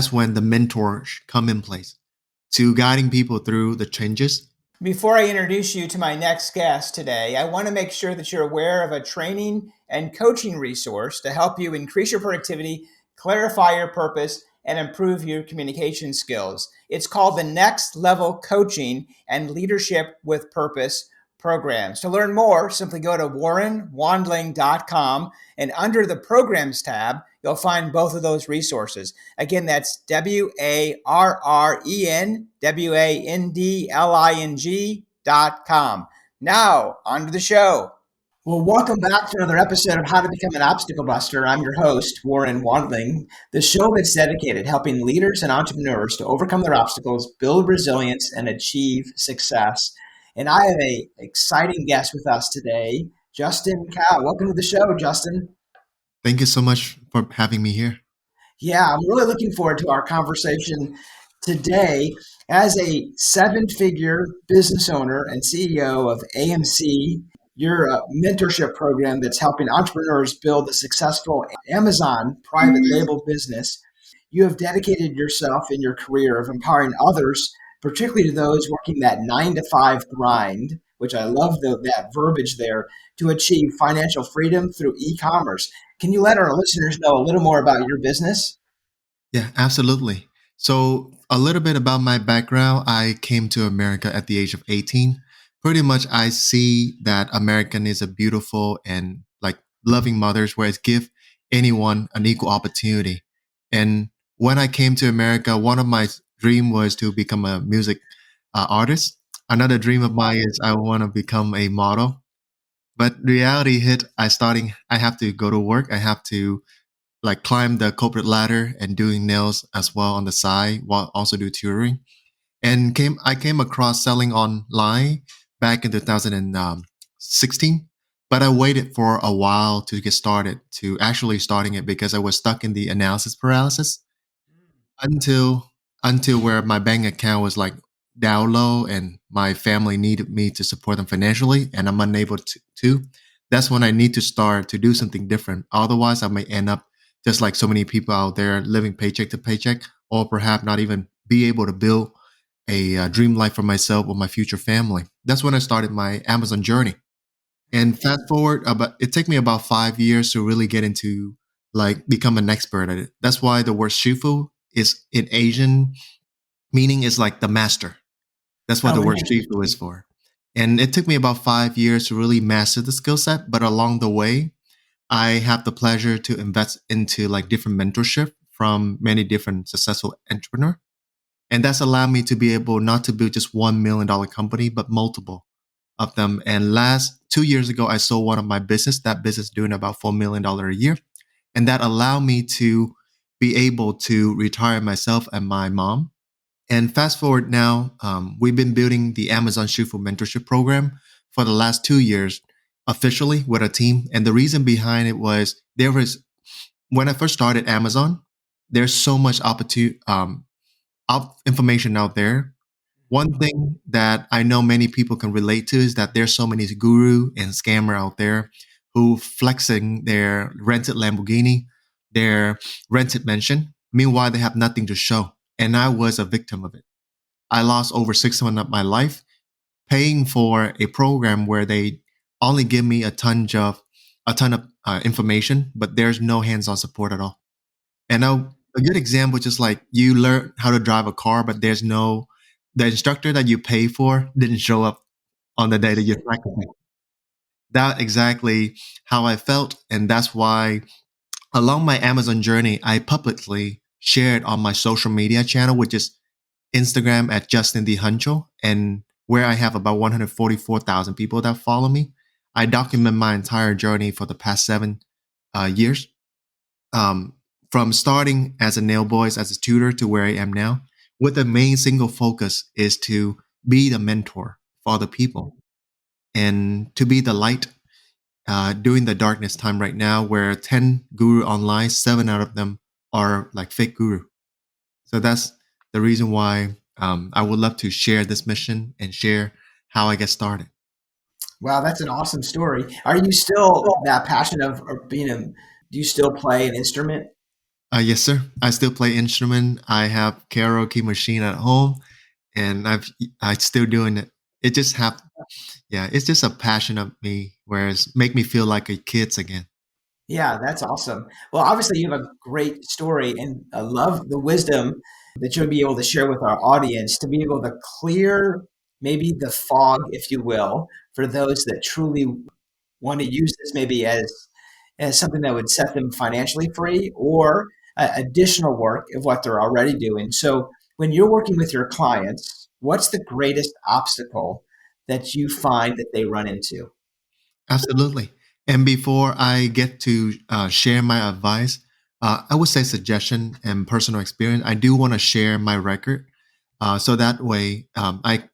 That's when the mentors come in place to guiding people through the changes. Before I introduce you to my next guest today, I want to make sure that you're aware of a training and coaching resource to help you increase your productivity, clarify your purpose, and improve your communication skills. It's called the Next Level Coaching and Leadership with Purpose programs. To learn more, simply go to warrenwandling.com, and under the programs tab, you'll find both of those resources. Again, that's WARRENWANDLING.com. Now, on to the show. Well, welcome back to another episode of How to Become an Obstacle Buster. I'm your host, Warren Wandling, the show that's dedicated to helping leaders and entrepreneurs to overcome their obstacles, build resilience, and achieve success. And I have an exciting guest with us today, Justin Cao. Welcome to the show, Justin. Thank you so much for having me here. Yeah, I'm really looking forward to our conversation today. As a seven-figure business owner and CEO of AMZ, your mentorship program that's helping entrepreneurs build a successful Amazon private label business, you have dedicated yourself in your career of empowering others, particularly to those working that 9 to 5 grind, which I love that verbiage there, to achieve financial freedom through e-commerce. Can you let our listeners know a little more about your business? Yeah, absolutely. So, a little bit about my background. I came to America at the age of 18. Pretty much, I see that American is a beautiful and like loving mothers, where it give anyone an equal opportunity. And when I came to America, one of my dream was to become a music artist. Another dream of mine is I want to become a model. But reality hit. I have to go to work. I have to like climb the corporate ladder and doing nails as well on the side while also do tutoring. And I came across selling online back in 2016, but I waited for a while to get started to actually starting it because I was stuck in the analysis paralysis until where my bank account was like down low and my family needed me to support them financially and I'm unable to. That's when I need to start to do something different. Otherwise, I may end up just like so many people out there living paycheck to paycheck, or perhaps not even be able to build a dream life for myself or my future family. That's when I started my Amazon journey. And fast forward, about it took me about 5 years to really get into like become an expert at it. That's why the word Shifu is in Asian meaning is like the master. That's what the word Shifu is for. And it took me about 5 years to really master the skill set. But along the way, I have the pleasure to invest into like different mentorship from many different successful entrepreneurs. And that's allowed me to be able not to build just $1 million company, but multiple of them. And last 2 years ago, I sold one of my business, that business doing about $4 million a year. And that allowed me to be able to retire myself and my mom. And fast forward now, we've been building the Amazon Shifu mentorship program for the last 2 years officially with a team. And the reason behind it was when I first started Amazon, there's so much opportunity, information out there. One thing that I know many people can relate to is that there's so many guru and scammer out there who flexing their rented Lamborghini, their rented mansion. Meanwhile, they have nothing to show. And I was a victim of it. I lost over 6 months of my life paying for a program where they only give me a ton of information, but there's no hands-on support at all. And a good example, just like you learn how to drive a car, but the instructor that you pay for didn't show up on the day that you're practicing. That exactly how I felt. And that's why along my Amazon journey, I publicly shared on my social media channel, which is Instagram at Justin the Huncho, and where I have about 144,000 people that follow me. I document my entire journey for the past 7 years, um, from starting as a nail boy, as a tutor to where I am now. With the main single focus is to be the mentor for other people and to be the light during the darkness time right now, where 10 guru online, 7 out of them are like fake guru. So that's the reason why I would love to share this mission and share how I get started. Wow, that's an awesome story. Are you still that passionate of being do you still play an instrument? Yes, sir. I still play instrument. I have karaoke machine at home, and I still doing it. It just have Yeah. It's just a passion of me, whereas make me feel like a kids again. Yeah, that's awesome. Well, obviously, you have a great story, and I love the wisdom that you'll be able to share with our audience to be able to clear maybe the fog, if you will, for those that truly want to use this maybe as something that would set them financially free or additional work of what they're already doing. So, when you're working with your clients, what's the greatest obstacle that you find that they run into? Absolutely. And before I get to share my advice, I would say suggestion and personal experience. I do want to share my record, so that way I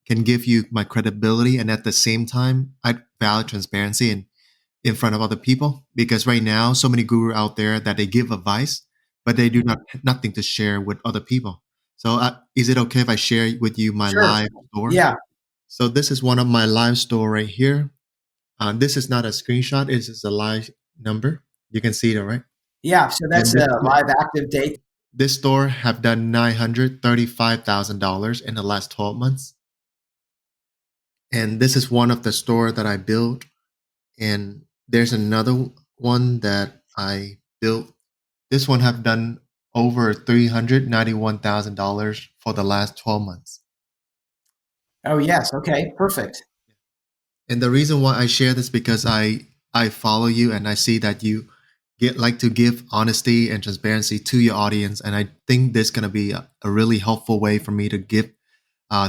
can give you my credibility, and at the same time, I value transparency in front of other people. Because right now, so many guru out there that they give advice, but they do nothing to share with other people. So, is it okay if I share with you my Sure. live store? Yeah. So this is one of my live store right here. This is not a screenshot. It is a live number. You can see it, right? Yeah. So And that's a live active date. this store have done $935,000 in the last 12 months. And this is one of the store that I built. And there's another one that I built. This one have done over $391,000 for the last 12 months. Oh, yes. Okay. Perfect. And the reason why I share this because I follow you and I see that you get like to give honesty and transparency to your audience, and I think this is gonna be a really helpful way for me to give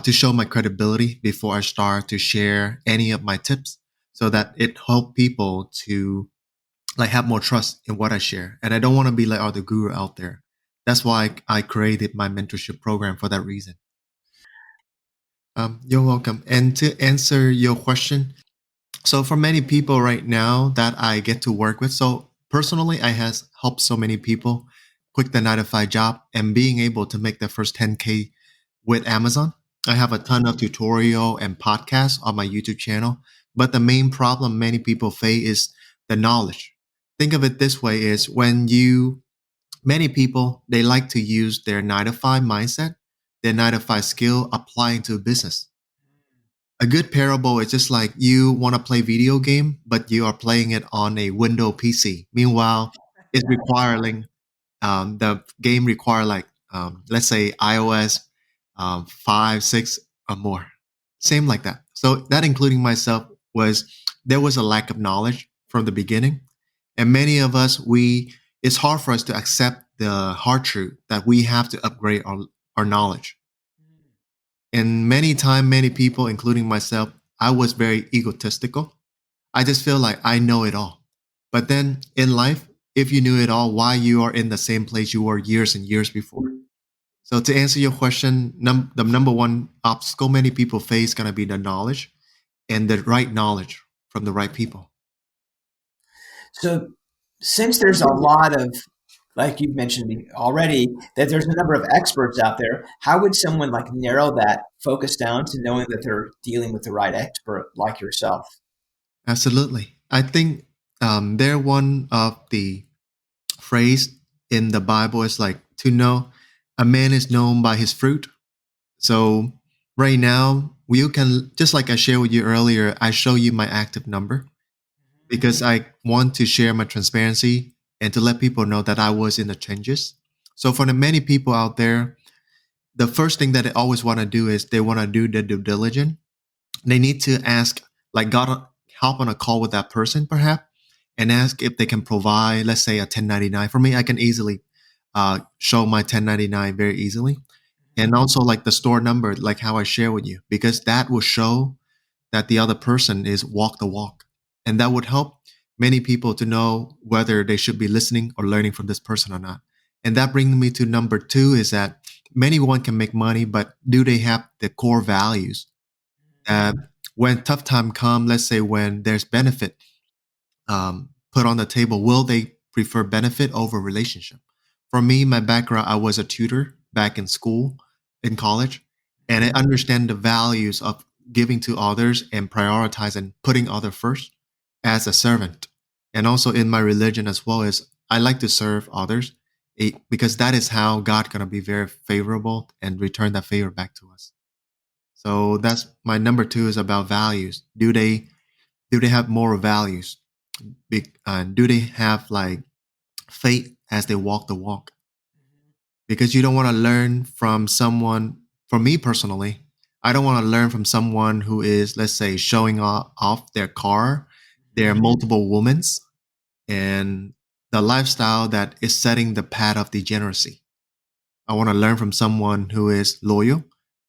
to show my credibility before I start to share any of my tips, so that it help people to like have more trust in what I share. And I don't want to be like other guru out there. That's why I created my mentorship program for that reason. You're welcome. And to answer your question, so for many people right now that I get to work with, so personally, I has helped so many people quit the 9 to 5 job and being able to make their first 10K with Amazon. I have a ton of tutorial and podcasts on my YouTube channel, but the main problem many people face is the knowledge. Think of it this way: is when you many people they like to use their 9 to 5 mindset, their 9 to 5 skill applying to business. A good parable is just like you want to play video game, but you are playing it on a Windows PC. Meanwhile, it's requiring the game require like let's say iOS 5, 6 or more. Same like that. So that including myself was there was a lack of knowledge from the beginning, and many of us we it's hard for us to accept the hard truth that we have to upgrade our knowledge. And many time, many people, including myself, I was very egotistical. I just feel like I know it all. But then in life, if you knew it all, why you are in the same place you were years and years before? So to answer your question, the number one obstacle many people face is gonna be the knowledge and the right knowledge from the right people. So, since there's a lot of, like you've mentioned already, that there's a number of experts out there, how would someone like narrow that focus down to knowing that they're dealing with the right expert like yourself? Absolutely. I think they're one of the phrase in the Bible is like to know a man is known by his fruit. So right now, you can just like I shared with you earlier, I show you my active number because I want to share my transparency and to let people know that I was in the changes. So for the many people out there, the first thing that they always want to do is they want to do the due diligence. They need to ask, like, got help on a call with that person, perhaps, and ask if they can provide, let's say, a 1099 for me. I can easily show my 1099 very easily, and also like the store number, like how I share with you, because that will show that the other person is walk the walk, and that would help many people to know whether they should be listening or learning from this person or not. And that brings me to number two is that many one can make money, but do they have the core values that when tough time come, let's say when there's benefit put on the table, will they prefer benefit over relationship? For me, my background, I was a tutor back in school, in college, and I understand the values of giving to others and prioritizing putting other first as a servant. And also in my religion as well as I like to serve others because that is how God gonna be very favorable and return that favor back to us. So that's my number two is about values. Do they have moral values? Do they have like faith as they walk the walk? Because you don't want to learn from someone. For me personally, I don't want to learn from someone who is, let's say, showing off their car, their multiple women's, and the lifestyle that is setting the path of degeneracy. I want to learn from someone who is loyal,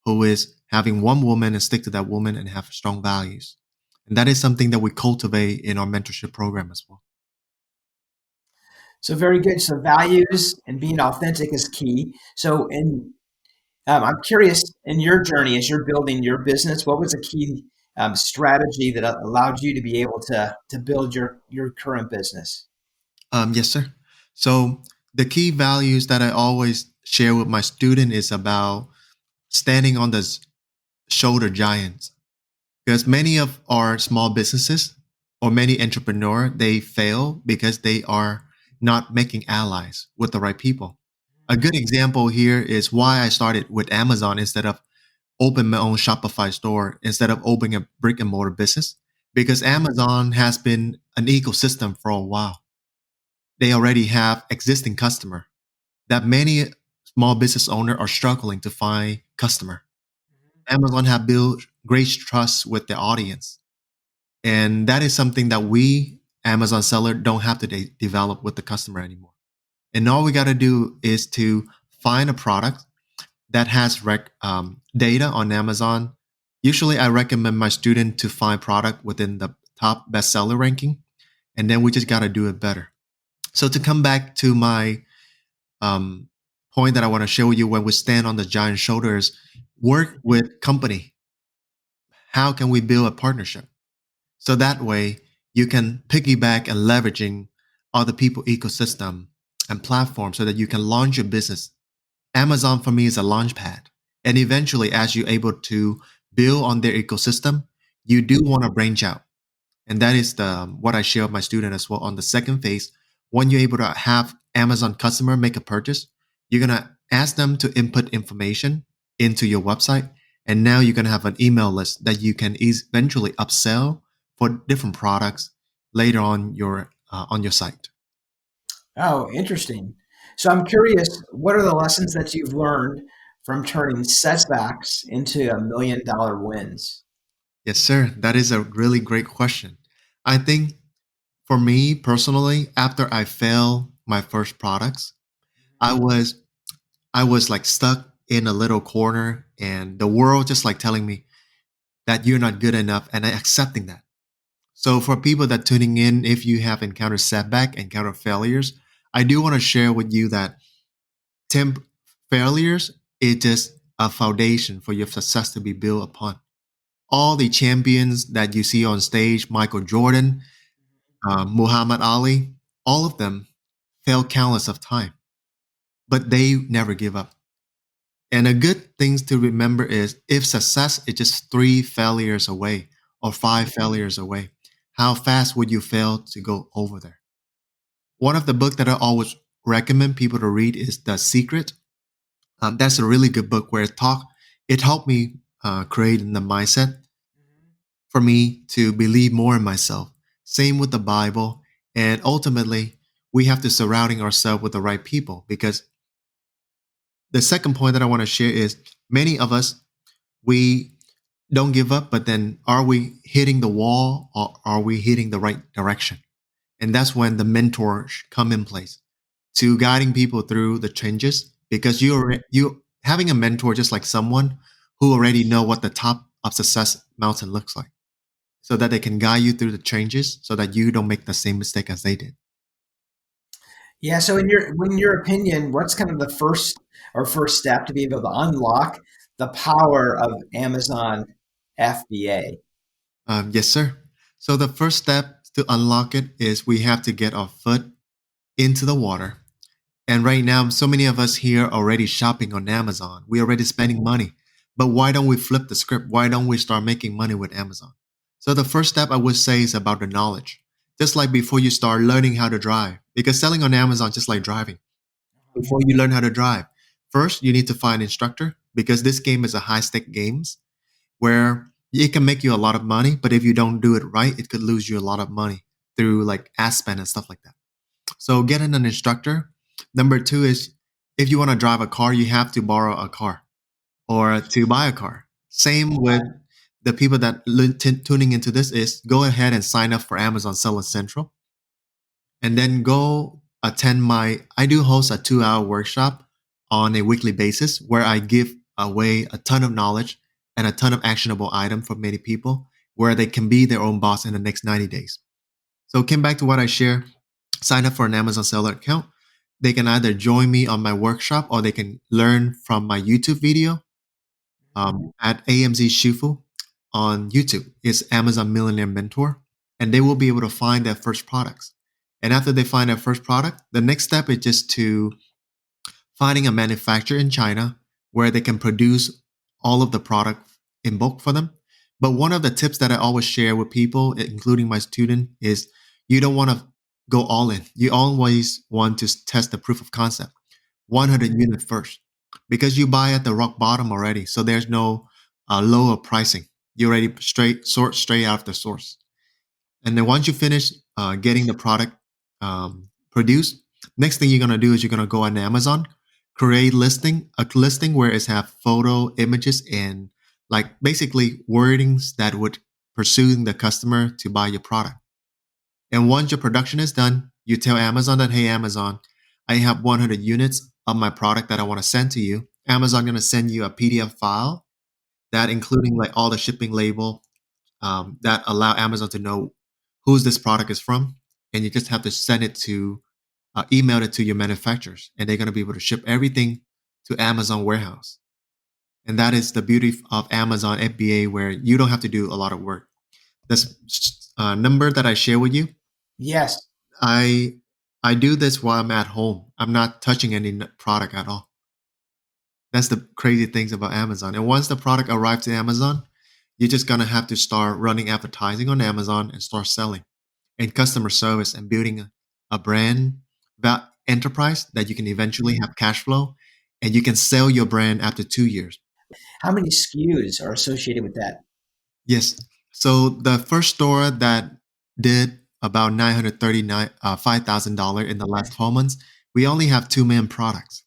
who is having one woman and stick to that woman and have strong values. And that is something that we cultivate in our mentorship program as well. So very good. So values and being authentic is key. So I'm curious in your journey as you're building your business, what was a key strategy that allowed you to be able to build your current business? Yes, sir. So the key values that I always share with my student is about standing on the shoulder giants. Because many of our small businesses or many entrepreneurs, they fail because they are not making allies with the right people. A good example here is why I started with Amazon instead of open my own Shopify store, instead of opening a brick and mortar business, because Amazon has been an ecosystem for a while. They already have existing customer that many small business owners are struggling to find customer. Amazon have built great trust with their audience. And that is something that we, Amazon seller, don't have to develop with the customer anymore. And all we got to do is to find a product that has data on Amazon. Usually, I recommend my student to find product within the top bestseller ranking, and then we just got to do it better. So to come back to my um, point that I want to show you, when we stand on the giant shoulders, work with company. How can we build a partnership? So that way you can piggyback and leveraging other people ecosystem and platform so that you can launch your business. Amazon for me is a launch pad. And eventually, as you're able to build on their ecosystem, you do want to branch out. And that is the what I share with my student as well. On the second phase, when you're able to have Amazon customer make a purchase, you're gonna ask them to input information into your website, and now you're gonna have an email list that you can eventually upsell for different products later on your site. Oh, interesting. So I'm curious, what are the lessons that you've learned from turning setbacks into $1 million wins? Yes, sir. That is a really great question. I think for me personally, after I failed my first products, I was I was like stuck in a little corner and the world just like telling me that you're not good enough and I accepting that. So for people that tuning in, if you have encountered setback, encountered failures, I do want to share with you that temp failures is just a foundation for your success to be built upon. All the champions that you see on stage, Michael Jordan, Muhammad Ali, all of them failed countless of time, but they never give up. And a good thing to remember is if success is just three failures away or five failures away, how fast would you fail to go over there? One of the books that I always recommend people to read is The Secret. That's a really good book where it helped me create the mindset for me to believe more in myself. Same with the Bible. And ultimately, we have to surrounding ourselves with the right people because the second point that I want to share is many of us, we don't give up, but then are we hitting the wall or are we hitting the right direction? And that's when the mentors come in place to guiding people through the changes because you having a mentor just like someone who already know what the top of success mountain looks like so that they can guide you through the changes so that you don't make the same mistake as they did. Yeah, so in your opinion, what's kind of the first step to be able to unlock the power of Amazon FBA? Yes, sir. So the first step to unlock it is we have to get our foot into the water. And right now, so many of us here are already shopping on Amazon. We're already spending money. But why don't we flip the script? Why don't we start making money with Amazon? So the first step I would say is about the knowledge. Just like before you start learning how to drive, because selling on Amazon just like driving. before you learn how to drive. First, you need to find an instructor because this game is a high stake games where it can make you a lot of money, but if you don't do it right, it could lose you a lot of money through like ad spend and stuff like that. So getting an instructor. Number two is if you want to drive a car, you have to borrow a car or to buy a car. Same with the people that tuning into this is go ahead and sign up for Amazon Seller Central and then go attend I do host a 2 hour workshop on a weekly basis where I give away a ton of knowledge and a ton of actionable item for many people where they can be their own boss in the next 90 days. So came back to what I share, sign up for an Amazon seller account. They can either join me on my workshop or they can learn from my YouTube video at AMZ Shifu on YouTube. It's Amazon Millionaire Mentor, and they will be able to find their first products. And after they find their first product, the next step is just to finding a manufacturer in China where they can produce all of the product in bulk for them. But one of the tips that I always share with people, including my student, is you don't want to go all in. You always want to test the proof of concept, 100 unit first, because you buy at the rock bottom already. So there's no lower pricing. You already straight out of the source. And then once you finish getting the product produced, next thing you're gonna do is you're gonna go on Amazon, create a listing where it's have photo, images, and like basically wordings that would pursue the customer to buy your product. And once your production is done, you tell Amazon that, hey, Amazon, I have 100 units of my product that I want to send to you. Amazon gonna send you a PDF file that including like all the shipping label, that allow Amazon to know whose this product is from, and you just have to send it to email it to your manufacturers, and they're going to be able to ship everything to Amazon warehouse. And that is the beauty of Amazon FBA, where you don't have to do a lot of work. This number that I share with you, Yes. I I do this while I'm at home. I'm not touching any product at all. That's the crazy things about Amazon. And once the product arrives to Amazon, you're just gonna have to start running advertising on Amazon and start selling and customer service and building a brand that enterprise that you can eventually have cash flow and you can sell your brand after 2 years. How many SKUs are associated with that? Yes. So the first store that did about 939 $5,000 in the last 12 months, we only have two main products.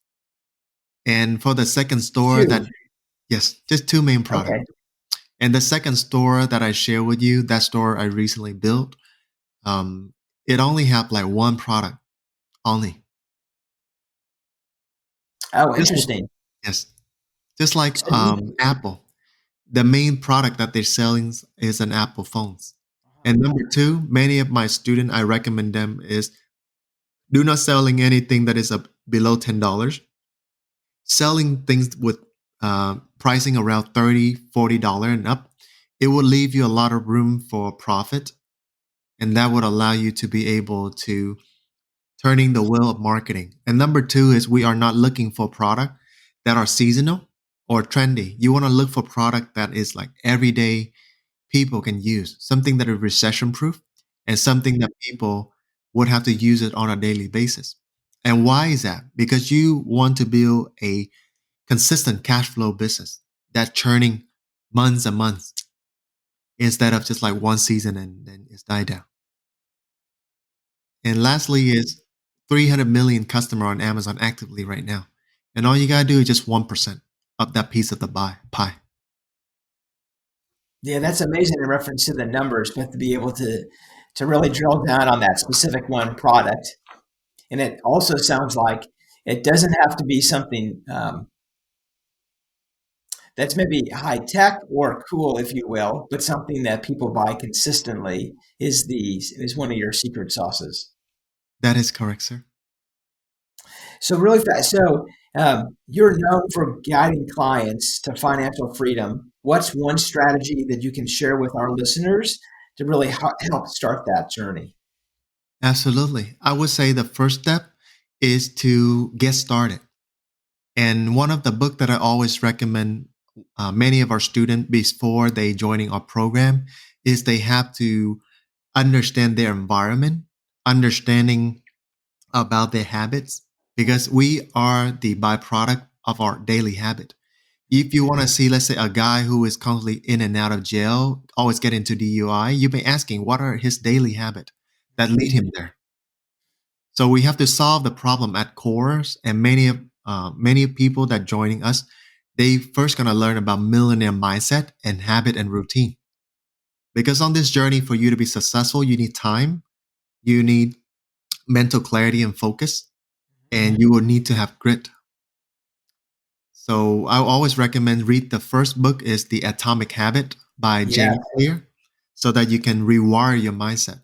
And for the second store Two. that yes, just two main products. Okay. And the second store that I share with you, that store I recently built, um, it only have like one product only. Oh, Just interesting. yes, just like So you, Apple. The main product that they're selling is an Apple phones. And number two, many of my students, I recommend them is do not selling anything that is below $10. Selling things with pricing around $30, $40 and up, it will leave you a lot of room for profit, and that would allow you to be able to turning the wheel of marketing. And number two is we are not looking for product that are seasonal or trendy. You want to look for product that is like everyday people can use, something that is recession proof and something that people would have to use it on a daily basis. And why is that? Because you want to build a consistent cash flow business that churning months and months instead of just like one season and then it's died down. And lastly is 300 million customer on Amazon actively right now. And all you gotta do is just 1% of that piece of the pie. yeah, that's amazing in reference to the numbers, but to be able to really drill down on that specific one product. And it also sounds like it doesn't have to be something that's maybe high tech or cool, if you will, but something that people buy consistently is one of your secret sauces. That is correct, sir. So really fast. So you're known for guiding clients to financial freedom. What's one strategy that you can share with our listeners to really help start that journey? Absolutely. I would say the first step is to get started. And one of the book that I always recommend many of our students before they joining our program is they have to understand their environment, understanding about their habits, because we are the byproduct of our daily habit. If you want to see, let's say, a guy who is constantly in and out of jail, always get into DUI, you've been asking what are his daily habits that lead him there. So we have to solve the problem at cores, and many people that joining us, they first gonna learn about millionaire mindset and habit and routine. Because on this journey, for you to be successful, you need time, you need mental clarity and focus, and you will need to have grit. So I always recommend read the first book is The Atomic Habit by Yeah. James Clear, so that you can rewire your mindset.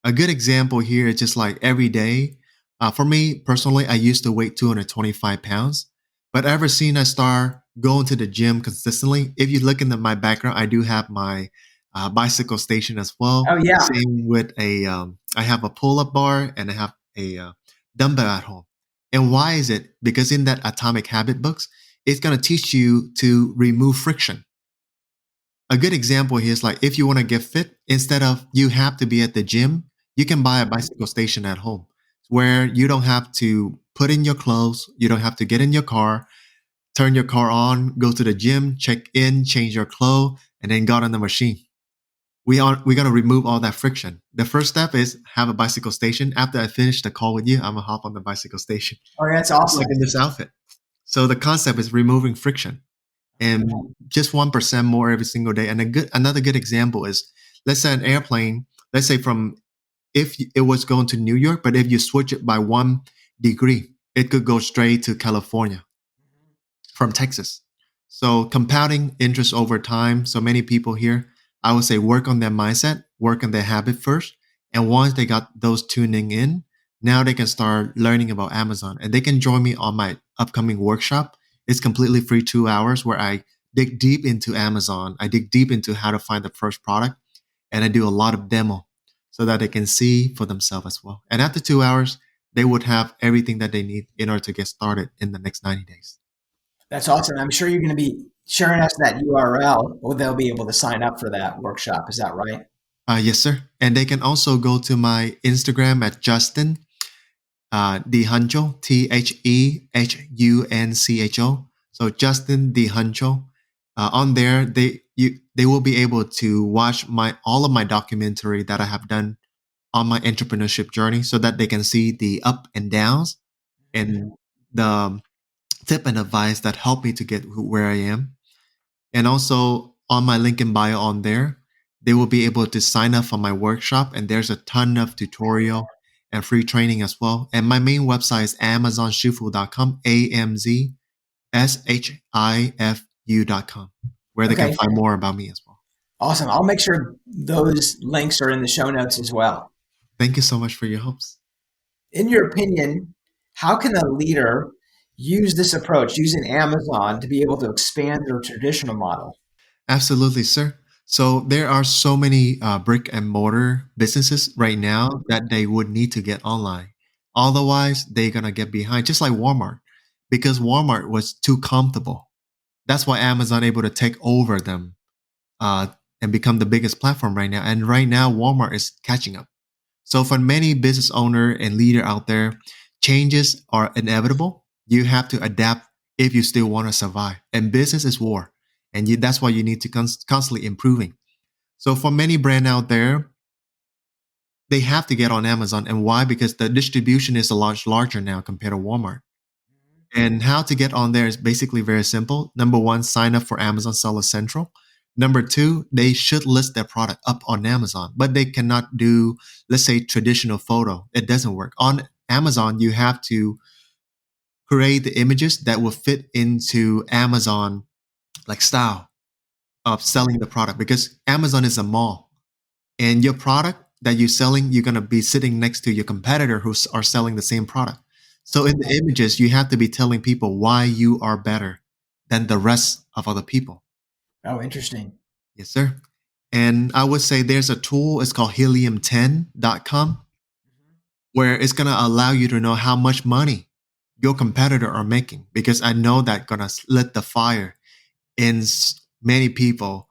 A good example here is just like every day. For me personally, I used to weigh 225 pounds, but ever since I start going to the gym consistently, if you look into my background, I do have my bicycle station as well. Oh, yeah. Same with I have a pull-up bar and I have a dumbbell at home. And why is it? Because in that Atomic Habit books, it's gonna teach you to remove friction. A good example here is like if you want to get fit, instead of you have to be at the gym, you can buy a bicycle station at home where you don't have to put in your clothes, you don't have to get in your car, turn your car on, go to the gym, check in, change your clothes, and then got on the machine. We're gonna remove all that friction. The first step is have a bicycle station. After I finish the call with you, I'm gonna hop on the bicycle station. Oh, that's Just like awesome. in this outfit. So the concept is removing friction and just 1% more every single day. And another good example is, let's say an airplane, let's say from if it was going to New York, but if you switch it by 1 degree, it could go straight to California from Texas. So compounding interest over time. So many people here, I would say work on their mindset, work on their habit first. And once they got those tuning in, now they can start learning about Amazon and they can join me on my upcoming workshop. It's completely free 2 hours where I dig deep into Amazon. I dig deep into how to find the first product and I do a lot of demo so that they can see for themselves as well. And after 2 hours, they would have everything that they need in order to get started in the next 90 days. That's awesome. I'm sure you're going to be sharing us that URL, or they'll be able to sign up for that workshop. Is that right? Yes, sir. And they can also go to my Instagram at Justin Dhuncho, Thehuncho. So Justin Dhuncho. On there, they will be able to watch my all of my documentary that I have done on my entrepreneurship journey, so that they can see the up and downs and the tip and advice that helped me to get where I am. And also on my link in bio on there, they will be able to sign up for my workshop. And there's a ton of tutorial and free training as well. And my main website is amazonshifu.com, AMZSHIFU.com, where they can Okay. find more about me as well. Awesome. I'll make sure those links are in the show notes as well. Thank you so much for your helps. In your opinion, how can a leader use this approach, using Amazon, to be able to expand their traditional model? Absolutely, sir. So there are so many brick and mortar businesses right now that they would need to get online. Otherwise, they're gonna get behind, just like Walmart, because Walmart was too comfortable. That's why Amazon able to take over them uh, and become the biggest platform right now. And right now, Walmart is catching up. So for many business owner and leader out there, changes are inevitable. You have to adapt if you still want to survive. And business is war, and that's why you need to constantly improving. So for many brand out there, they have to get on Amazon. And why? Because the distribution is a lot larger now compared to Walmart. And how to get on there is basically very simple. Number one, sign up for Amazon Seller Central. Number two, they should list their product up on Amazon, but they cannot do, let's say, traditional photo. It doesn't work. On Amazon, you have to create the images that will fit into Amazon like style of selling the product, because Amazon is a mall and your product that you're selling, you're going to be sitting next to your competitor who are selling the same product. So in the images, you have to be telling people why you are better than the rest of other people. Oh, interesting. Yes, sir. And I would say there's a tool, it's called helium10.com, where it's going to allow you to know how much money your competitor are making, because I know that going to lit the fire in many people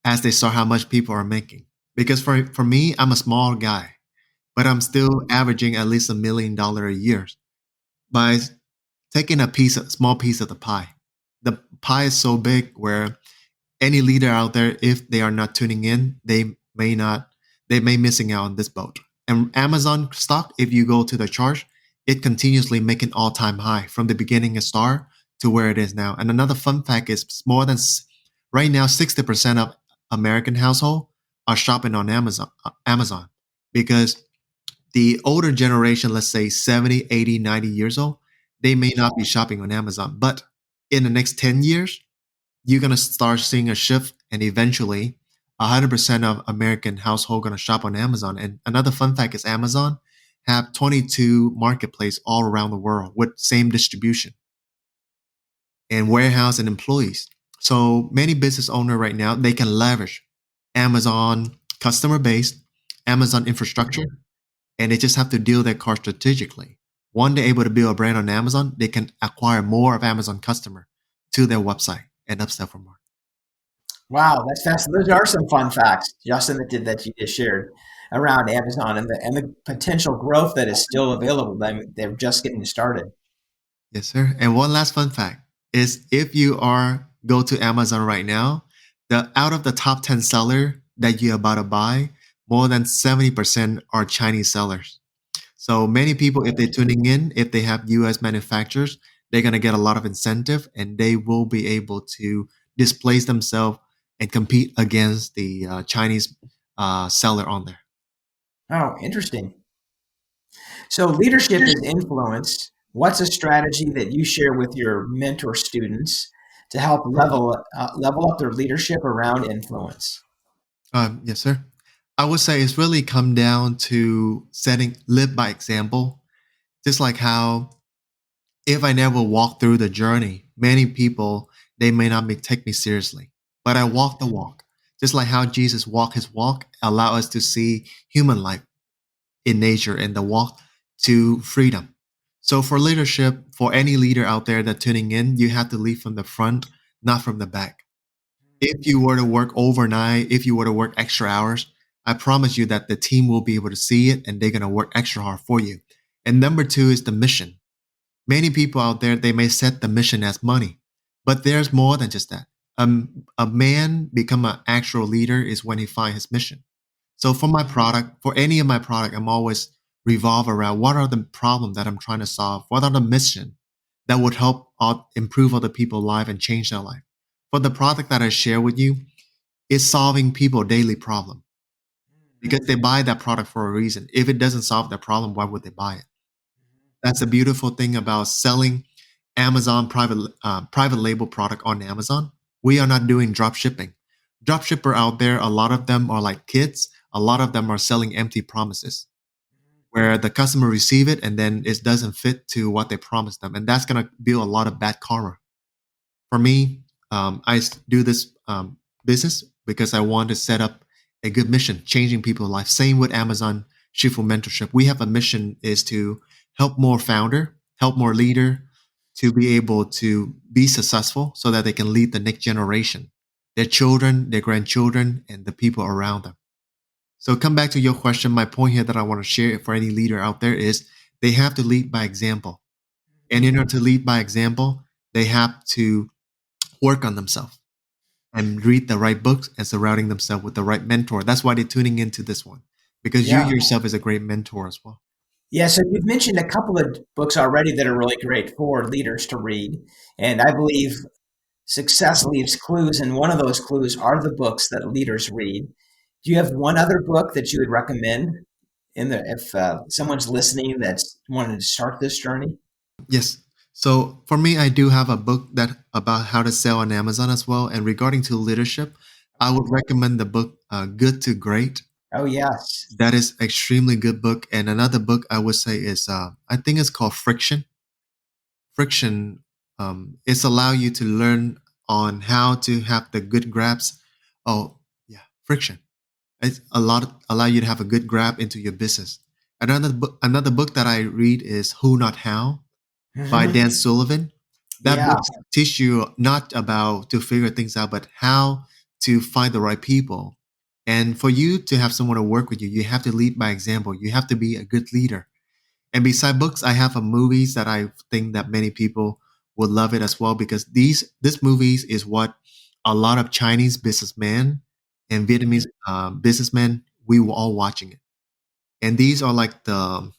as they saw how much people are making. Because for me, I'm a small guy, but I'm still averaging at least $1 million a year. by taking a piece, a small piece of the pie. The pie is so big where any leader out there, if they are not tuning in, may not, they may missing out on this boat. And Amazon stock, if you go to the chart, it continuously making all-time high from the beginning of star to where it is now. And another fun fact is more than right now, 60% of American household are shopping on Amazon because the older generation, let's say 70, 80, 90 years old, they may not be shopping on Amazon. But in the next 10 years, you're going to start seeing a shift, and eventually 100% of American household going to shop on Amazon. And another fun fact is Amazon have 22 marketplace all around the world with same distribution and warehouse and employees. So many business owner right now, they can leverage Amazon customer base, Amazon infrastructure, and they just have to deal their card strategically. One, they're able to build a brand on Amazon, they can acquire more of Amazon customer to their website and upsell for more. Wow, that's fascinating. Those are some fun facts, Justin, that you just shared around Amazon and the potential growth that is still available. They're just getting started. Yes, sir. And one last fun fact is if you are go to Amazon right now, the out of the top 10 seller that you're about to buy, more than 70% are Chinese sellers. So many people, if they're tuning in, if they have US manufacturers, they're going to get a lot of incentive and they will be able to displace themselves and compete against the Chinese seller on there. Oh, interesting. So leadership is influence. What's a strategy that you share with your mentor students to help level up their leadership around influence? Yes, sir. I would say it's really come down to setting live by example. Just like how if I never walk through the journey, many people they may not take me seriously. But I walk the walk. Just like how Jesus walked his walk, allow us to see human life in nature and the walk to freedom. So for leadership, for any leader out there that tuning in, you have to lead from the front, not from the back. If you were to work overnight, if you were to work extra hours, I promise you that the team will be able to see it and they're going to work extra hard for you. And number two is the mission. Many people out there, they may set the mission as money, but there's more than just that. A man become an actual leader is when he find his mission. So for my product, for any of my product, I'm always revolve around what are the problem that I'm trying to solve? What are the mission that would help improve other people's life and change their life? For the product that I share with you, is solving people daily problem because they buy that product for a reason. If it doesn't solve their problem, why would they buy it? That's a beautiful thing about selling Amazon private label product on Amazon. We are not doing drop shipping. Drop shipper out there, a lot of them are like kids. A lot of them are selling empty promises where the customer receive it and then it doesn't fit to what they promised them, and that's gonna build a lot of bad karma. For me, do this business because I want to set up a good mission, changing people's life. Same with Amazon Shifu Mentorship. We have a mission is to help more founder, help more leader to be able to be successful so that they can lead the next generation, their children, their grandchildren, and the people around them. So come back to your question. My point here that I want to share for any leader out there is they have to lead by example. And in order to lead by example, they have to work on themselves and read the right books and surrounding themselves with the right mentor. That's why they're tuning into this one because you Yeah. yourself is a great mentor as well. Yeah, so you've mentioned a couple of books already that are really great for leaders to read. And I believe success leaves clues, and one of those clues are the books that leaders read. Do you have one other book that you would recommend if someone's listening that's wanting to start this journey? Yes. So for me, I do have a book that about how to sell on Amazon as well. And regarding to leadership, I would recommend the book Good to Great. Oh, yes. That is extremely good book. And another book I would say is I think it's called Friction. Friction. It's allow you to learn on how to have the good grabs. Oh yeah, Friction. It's a lot allow you to have a good grab into your business. Another book that I read is Who Not How by Hmm. Dan Sullivan. That Yeah. book teach you not about to figure things out, but how to find the right people. And for you to have someone to work with you, you have to lead by example. You have to be a good leader. And beside books, I have a movies that I think that many people would love it as well because these this movies is what a lot of Chinese businessmen and Vietnamese businessmen we were all watching it. And these are like the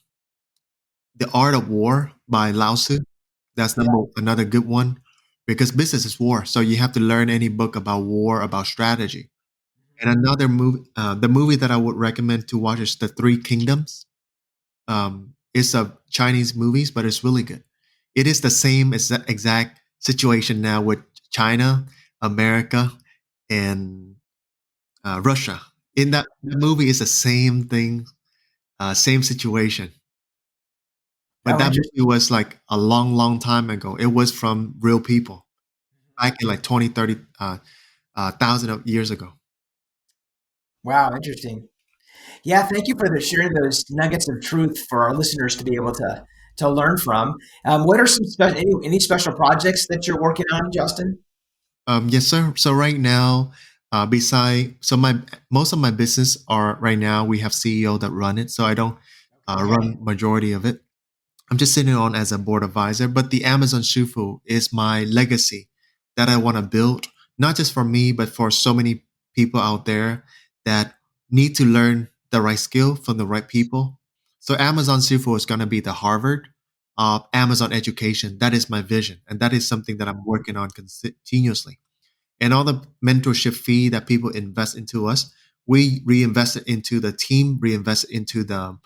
Art of War by Lao Tzu. That's another good one because business is war. So you have to learn any book about war, about strategy. And another movie, the movie that I would recommend to watch is The Three Kingdoms. It's a Chinese movies, but it's really good. It is the same exact situation now with China, America, and Russia. In that movie, is the same thing, same situation. But Oh, that interesting. movie was like a long, long time ago. It was from real people back in like 20, 30 thousand of years ago. Wow, interesting. Yeah, thank you for sharing those nuggets of truth for our listeners to be able to learn from. What are any special projects that you're working on, Justin? Yes, sir. So right now, beside so my most of my business are right now we have CEO that run it, so I don't run majority of it. I'm just sitting on as a board advisor, but the Amazon Shifu is my legacy that I want to build, not just for me, but for so many people out there that need to learn the right skill from the right people. So Amazon Shifu is going to be the Harvard of Amazon education. That is my vision, and that is something that I'm working on continuously. And all the mentorship fee that people invest into us, we reinvest it into the team, reinvest it into the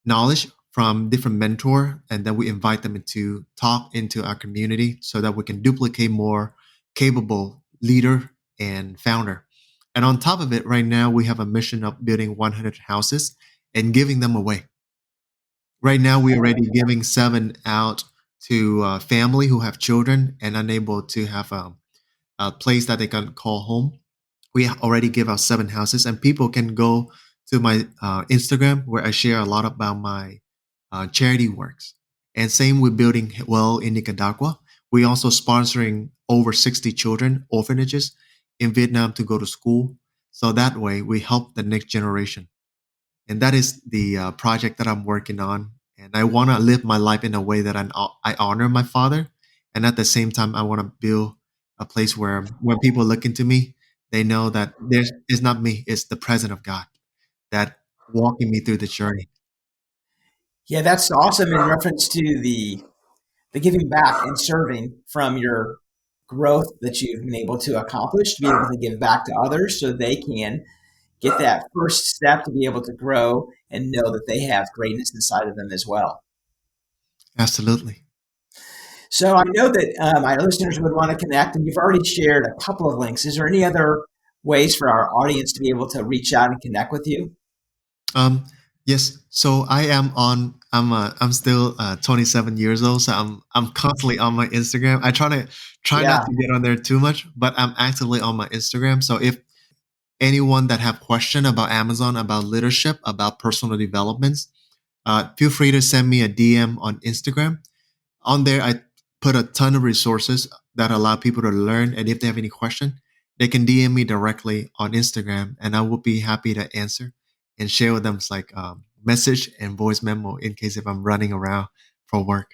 knowledge from different mentor, and then we invite them into talk into our community so that we can duplicate more capable leader and founder. And on top of it, right now we have a mission of building 100 houses and giving them away. Right now we're already giving seven out to family who have children and unable to have a place that they can call home. We already give out seven houses, and people can go to my Instagram where I share a lot about my charity works. And same with building well in Nicaragua. We also sponsoring over 60 children orphanages in Vietnam to go to school. So that way we help the next generation. And that is the project that I'm working on. And I want to live my life in a way that I honor my father, and at the same time, I want to build a place where when people look into me, they know that there's it's not me, it's the presence of God that walking me through the journey. Yeah, that's awesome in reference to the giving back and serving from your growth that you've been able to accomplish to be able to give back to others so they can get that first step to be able to grow and know that they have greatness inside of them as well. Absolutely. So I know that my listeners would want to connect, and you've already shared a couple of links. Is there any other ways for our audience to be able to reach out and connect with you? Um, yes. So I am on. I'm still 27 years old, so I'm constantly on my Instagram. I try not Yeah. to get on there too much, but I'm actively on my Instagram. So if anyone that have question about Amazon, about leadership, about personal developments, feel free to send me a DM on Instagram. On there, I put a ton of resources that allow people to learn. And if they have any question, they can DM me directly on Instagram, and I will be happy to answer and share with them like message and voice memo in case if I'm running around for work.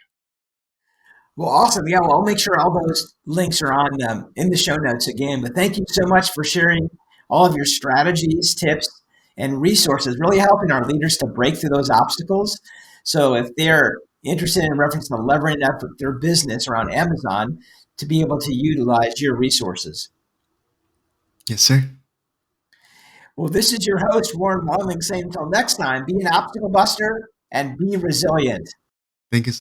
Well, awesome. Yeah, well, I'll make sure all those links are on in the show notes again. But thank you so much for sharing all of your strategies, tips, and resources, really helping our leaders to break through those obstacles. So if they're interested in reference to leveraging up their business around Amazon, to be able to utilize your resources. Yes, sir. Well, this is your host, Warren Wandling, saying until next time, be an obstacle buster and be resilient. Thank you.